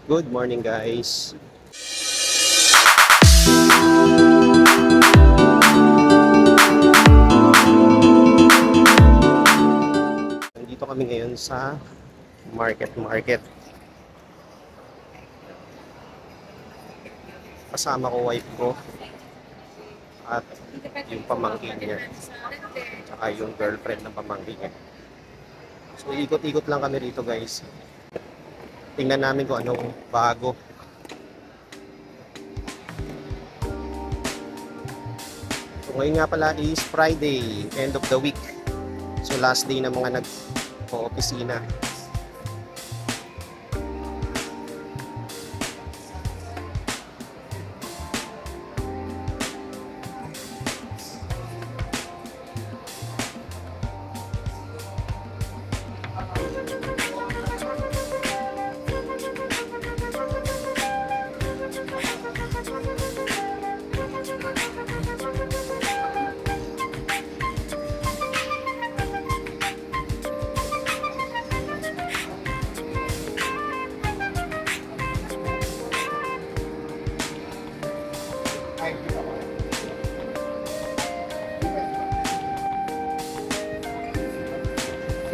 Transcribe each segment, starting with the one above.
Good morning guys. Nandito kami ngayon sa market. Kasama ko wife ko at yung pamangkin niya. Tsaka yung girlfriend ng pamangkin niya. So ikot-ikot lang kami rito guys. Tingnan namin kung anong bago. So ngayon nga pala is Friday, end of the week. So last day ng mga nag-opisina.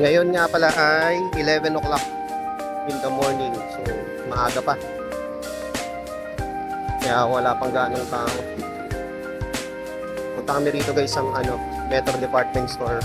Ngayon nga pala ay 11 o'clock in the morning. So, maaga pa. Kaya wala pang ganong tao. Punta kami rito guys ang Metro Department Store.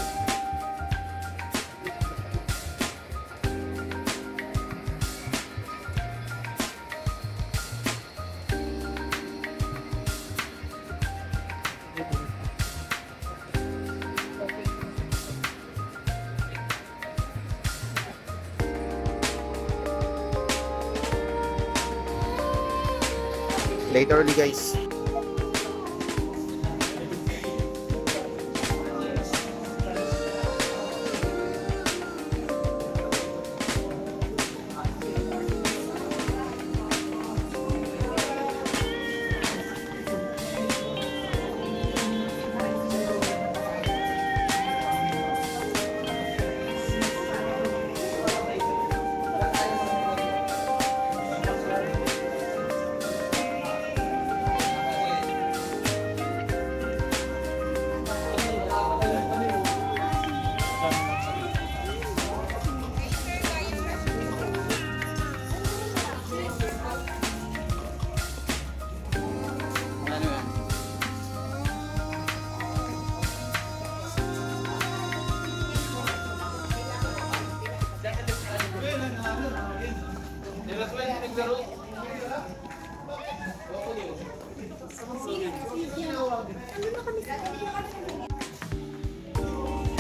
Late early guys.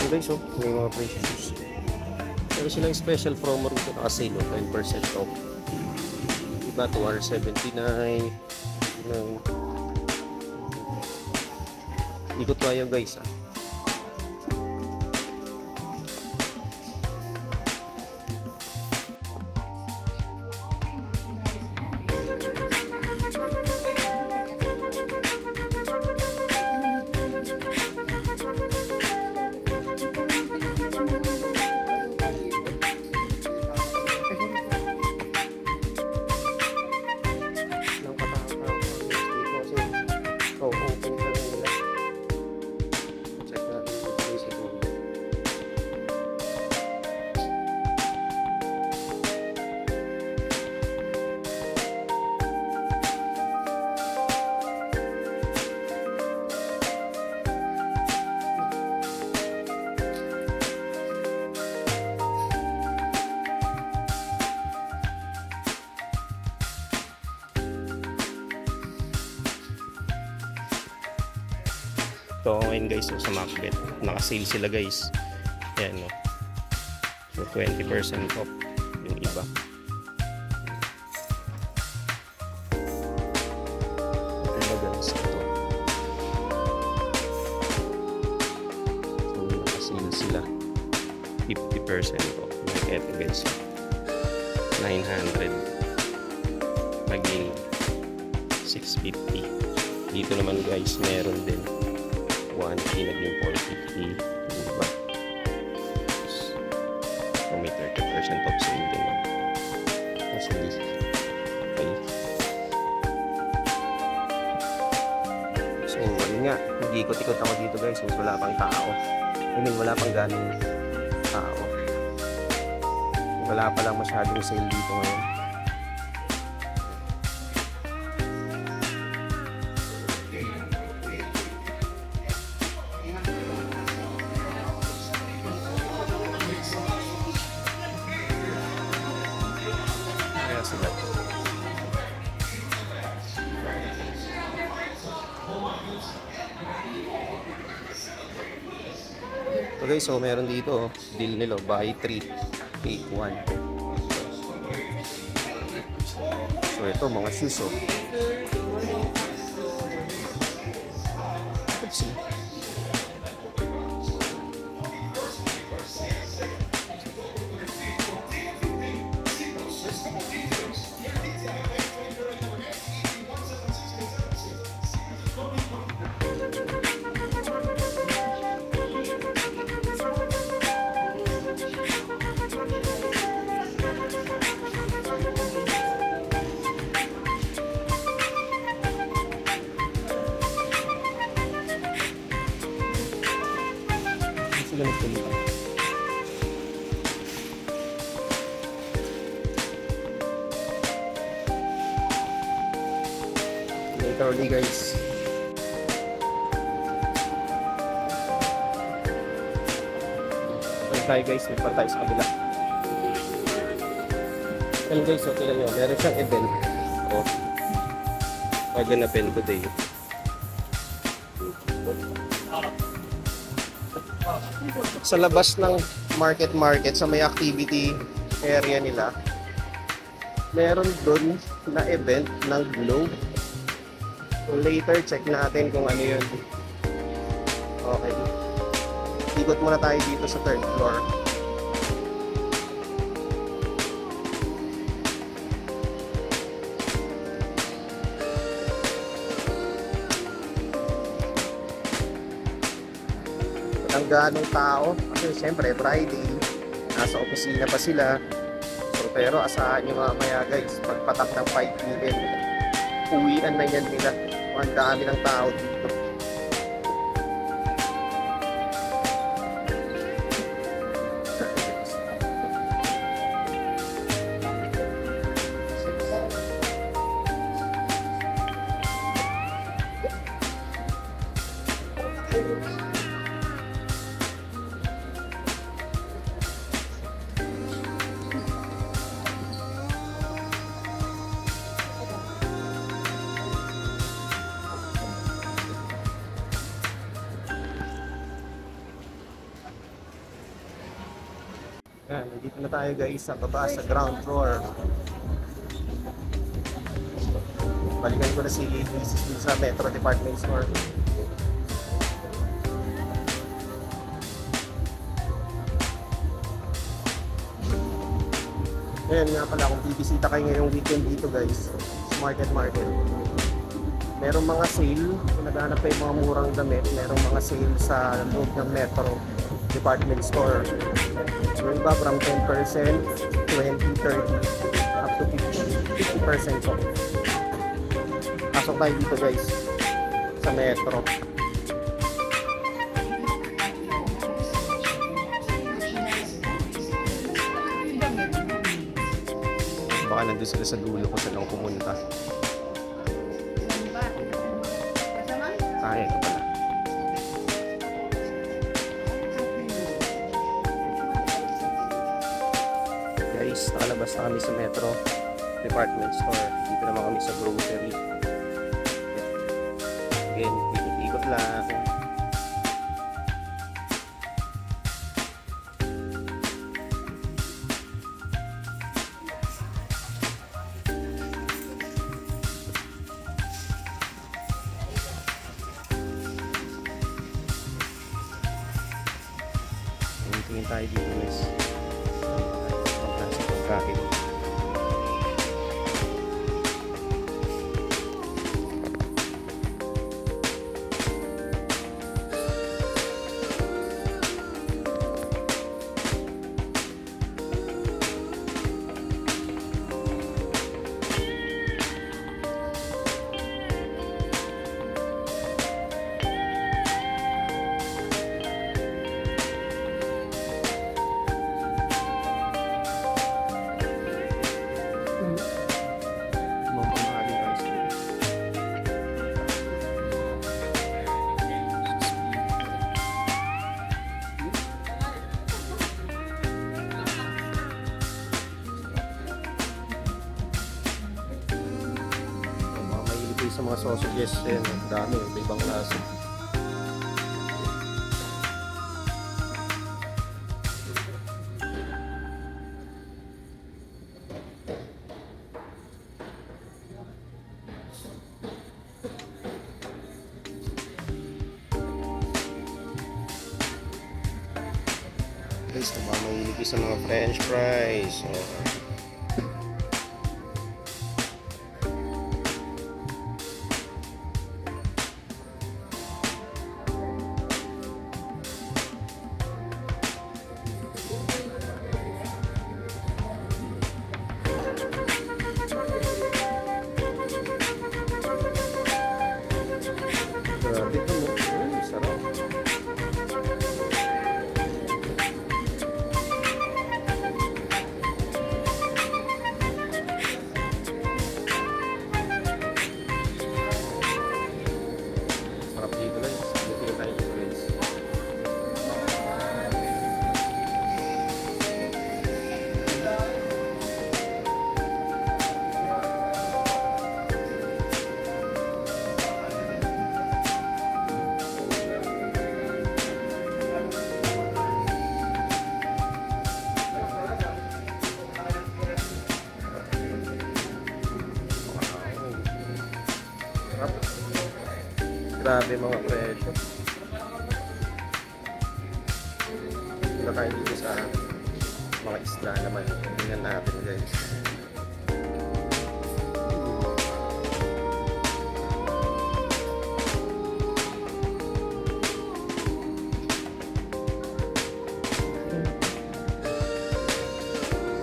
Guys, so may mga prices. Pero silang special promo rito na kasi 10% off. Diba, 279. Ikot tayo guys. So ngayon guys, sa Macbeth naka-sale sila guys. Ayan, no? So 20% off yung iba. Ito guys, ito. So naka-sale sila 50% off. Ito guys, 900 naging 650. Dito naman guys, meron din 1K naging 450, diba? So may 30% off sale din. So nag-ikot-ikot ako dito guys, since wala pang tao. I mean, wala pang ganong tao. Wala pa lang masyadong sale dito ngayon. Kaya sila. So guys, so meron dito, deal nila, buy 3, take 1. So ito, mga shoes, oh. Let's see. Sila nagpunta. Later ulit guys. Tayo guys, nagpa tayo sa kabila. Yan guys, so tingnan nyo, meron siyang event. O, pag-event today. Sa labas ng market sa may activity area nila, meron dun na event ng Globe. So later check natin kung ano yun. Okay, ikot muna tayo dito sa 3rd floor. Ang ganong tao kasi siyempre Friday, nasa opisina pa sila. So, pero asahan nyo mamaya guys, pagpatak ng 5 p.m. uwian na yan nila. Ang dami ng tao dito. Yan, nandito na tayo guys sa baba, sa ground floor. Balikan ko na si Mrs. sa Metro Department Store. Ayan nga pala, kung bibisita kayo ngayong weekend dito guys, market. Merong mga sale, kung naghanap kayo mga murang damit, merong mga sale sa loob ng Metro Department Store. So iba from 10%, 20, 30, up to 50% off. Pasok tayo dito guys, sa Metro. Baka nandun sila sa dulo kung saan ako pumunta. Ah, ito pala. Guys, nakalabas na kami sa Metro Department Store. Dito naman kami sa grocery. Again, ikot-ikot lang. Tingin tayo dito guys. Nasa pagkain. guys sa mga sausages. Yan, ang dami, iba-ibang klase. Guys, namamahilig sa mga french fries. Grabe ito mo. Sarap. Sarap dito guys. Dito tayo guys. Sarap. Grabe mga presyo. Wala tayo dito sa mga isla naman. Tingnan natin guys.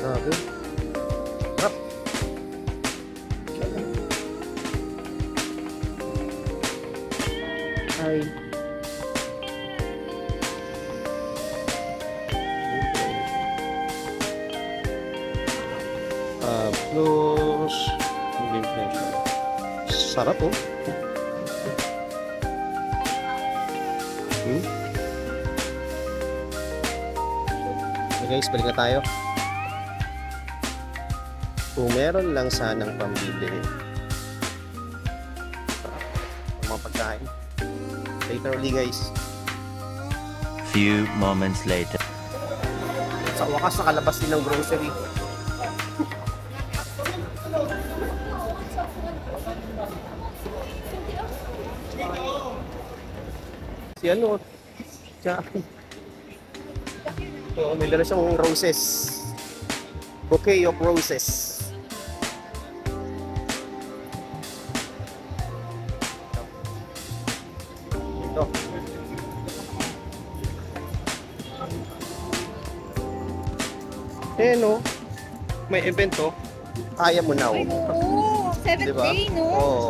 Grabe. Sarap. Hi. Tapos sarap oh. Okay guys, balik na tayo. Kung meron lang sanang pambili ang mga pagkain. Literally guys. Few moments later. Sa wakas nakalabas din ng grocery. Si ano? Siya. Oo, may dala siyang roses. Bouquet of roses. Ito. Eh no, may event oh. Kaya mo na oh. Oo, 7th Diba? day, no? Oo.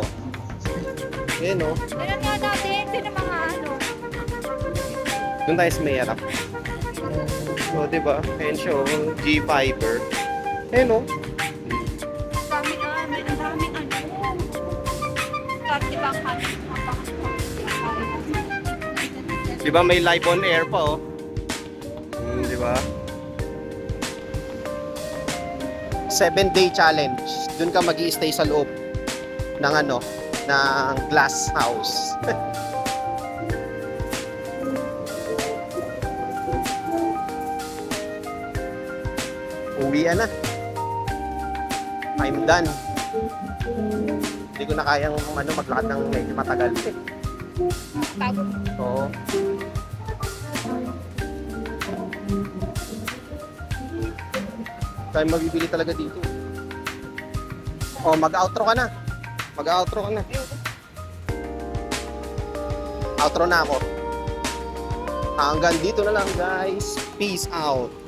Eh no, Ganun nga natin, sino mga ano. doon tayo sa may harap. O, diba? Ayan siya oh, G-Fiber. Eh no, Dami nga, may ang daming ano. Party bang kami. diba may live on air pa oh. Diba? 7-day challenge. Doon ka mag-i-stay sa loob ng ano, ng glass house. Uwian na. I'm done. Hindi ko na kayang ano, maglakad ng medyo matagal. Pagod. Oo. Tayo mabibili talaga dito. Oh, mag-outro ka na. Mag-outro ka na. Outro na ako. Hanggang dito na lang guys. Peace out.